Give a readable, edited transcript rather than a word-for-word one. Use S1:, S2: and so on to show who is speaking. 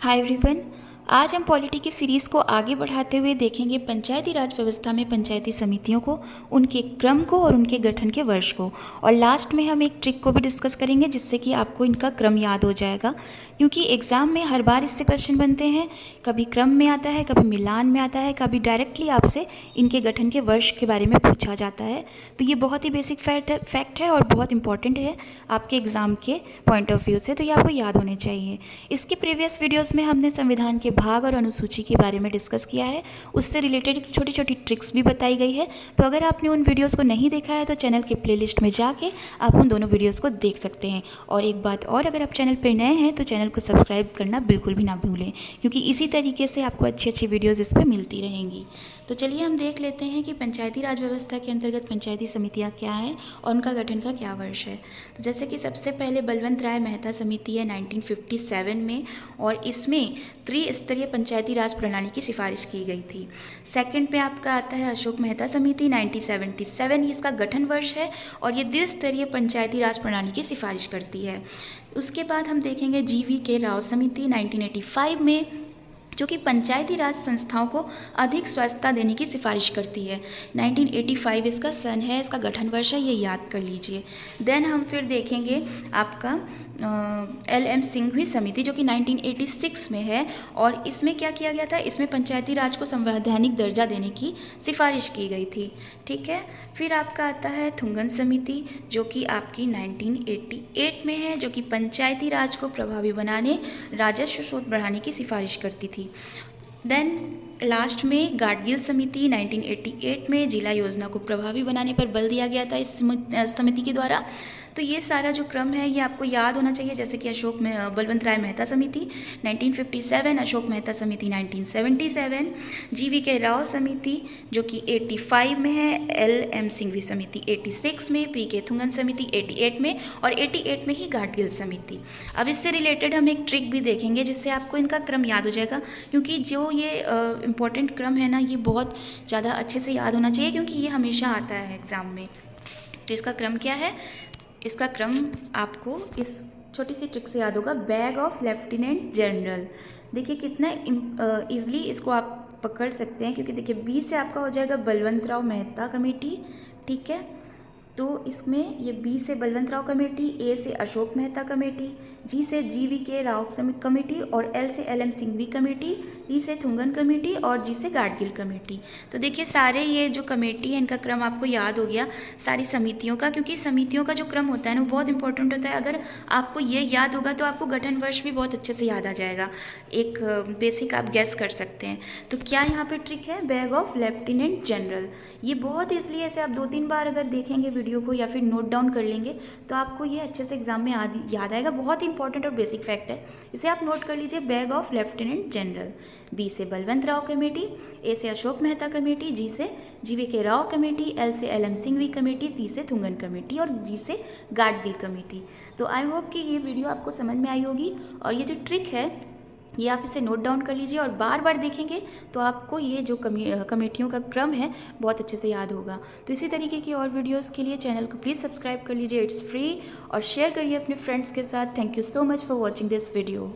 S1: Hi everyone. आज हम polity की सीरीज़ को आगे बढ़ाते हुए देखेंगे पंचायती राज व्यवस्था में पंचायती समितियों को, उनके क्रम को और उनके गठन के वर्ष को। और लास्ट में हम एक ट्रिक को भी डिस्कस करेंगे जिससे कि आपको इनका क्रम याद हो जाएगा, क्योंकि एग्ज़ाम में हर बार इससे क्वेश्चन बनते हैं। कभी क्रम में आता है, कभी मिलान में आता है, कभी डायरेक्टली आपसे इनके गठन के वर्ष के बारे में पूछा जाता है। तो ये बहुत ही बेसिक फैक्ट है और बहुत इंपॉर्टेंट है आपके एग्ज़ाम के पॉइंट ऑफ व्यू से, तो ये आपको याद होने चाहिए। इसके प्रीवियस वीडियोज़ में हमने संविधान के भाग और अनुसूची के बारे में डिस्कस किया है, उससे रिलेटेड छोटी छोटी ट्रिक्स भी बताई गई है। तो अगर आपने उन वीडियोस को नहीं देखा है तो चैनल के प्लेलिस्ट में जाके आप उन दोनों वीडियोस को देख सकते हैं। और एक बात और, अगर आप चैनल पर नए हैं तो चैनल को सब्सक्राइब करना बिल्कुल भी ना भूलें, क्योंकि इसी तरीके से आपको अच्छी अच्छी वीडियोज़ इस पर मिलती रहेंगी। तो चलिए हम देख लेते हैं कि पंचायती राज व्यवस्था के अंतर्गत पंचायती समितियाँ क्या हैं और उनका गठन का क्या वर्ष है। तो जैसे कि सबसे पहले बलवंत राय मेहता समिति है 1957 में, और इसमें त्रिस्तरीय पंचायती राज प्रणाली की सिफारिश की गई थी। सेकंड पे आपका आता है अशोक मेहता समिति 1977, इसका गठन वर्ष है और ये द्विस्तरीय पंचायती राज प्रणाली की सिफारिश करती है। उसके बाद हम देखेंगे GV राव समिति 1985 में, जो कि पंचायती राज संस्थाओं को अधिक स्वायत्तता देने की सिफारिश करती है। 1985 इसका सन है, इसका गठन वर्ष है, ये याद कर लीजिए। देन हम फिर देखेंगे आपका LM सिंघवी समिति, जो कि 1986 में है, और इसमें क्या किया गया था, इसमें पंचायती राज को संवैधानिक दर्जा देने की सिफारिश की गई थी। ठीक है। फिर आपका आता है थुंगन समिति, जो कि आपकी 1988 में है, जो कि पंचायती राज को प्रभावी बनाने, राजस्व स्रोत बढ़ाने की सिफारिश करती थी। देन लास्ट में गाडगिल समिति 1988 में जिला योजना को प्रभावी बनाने पर बल दिया गया था इस समिति के द्वारा। तो ये सारा जो क्रम है ये आपको याद होना चाहिए, जैसे कि बलवंत राय मेहता समिति 1957, अशोक मेहता समिति 1977, GV राव समिति जो कि 85 में है, LM सिंघवी समिति 86 में, PK थुंगन समिति 88 में, और 88 में ही गाडगिल समिति। अब इससे रिलेटेड हम एक ट्रिक भी देखेंगे जिससे आपको इनका क्रम याद हो जाएगा, क्योंकि जो ये इम्पोर्टेंट क्रम है ना, ये बहुत ज़्यादा अच्छे से याद होना चाहिए, क्योंकि ये हमेशा आता है एग्ज़ाम में। तो इसका क्रम क्या है, इसका क्रम आपको इस छोटी सी ट्रिक से याद होगा, बैग ऑफ लेफ्टिनेंट जनरल। देखिए कितना ईजिली इसको आप पकड़ सकते हैं, क्योंकि देखिए B से आपका हो जाएगा बलवंत राव मेहता कमेटी। ठीक है, तो इसमें ये B से बलवंत राव कमेटी, A से अशोक मेहता कमेटी, G से GV राव कमेटी, और L से LM सिंघवी कमेटी, T से थुंगन कमेटी, और G से गाडगिल कमेटी। तो देखिए सारे ये जो कमेटी है इनका क्रम आपको याद हो गया, सारी समितियों का, क्योंकि समितियों का जो क्रम होता है ना वो बहुत इंपॉर्टेंट होता है। अगर आपको ये याद होगा तो आपको गठन वर्ष भी बहुत अच्छे से याद आ जाएगा, एक बेसिक आप गैस कर सकते हैं। तो क्या यहाँ पे ट्रिक है, बैग ऑफ लेफ्टिनेंट जनरल। ये बहुत इसलिए ऐसे आप 2-3 बार अगर देखेंगे वीडियो को या फिर नोट डाउन कर लेंगे तो आपको ये अच्छे से एग्जाम में याद आएगा। बहुत ही इंपॉर्टेंट और बेसिक फैक्ट है, इसे आप नोट कर लीजिए, bag of lieutenant general. B से बलवंत राव कमेटी, A से अशोक मेहता कमेटी, G से GV राव कमेटी, L से LM सिंघवी कमेटी, T से थुंगन कमेटी, और G से गाडगिल कमेटी। तो आई होप कि ये वीडियो आपको समझ में आई होगी, और ये जो ट्रिक है ये आप इसे नोट डाउन कर लीजिए और बार बार देखेंगे तो आपको ये जो कमेटियों का क्रम है बहुत अच्छे से याद होगा। तो इसी तरीके की और वीडियोस के लिए चैनल को प्लीज़ सब्सक्राइब कर लीजिए, इट्स फ्री, और शेयर करिए अपने फ्रेंड्स के साथ। Thank you so much for watching this video.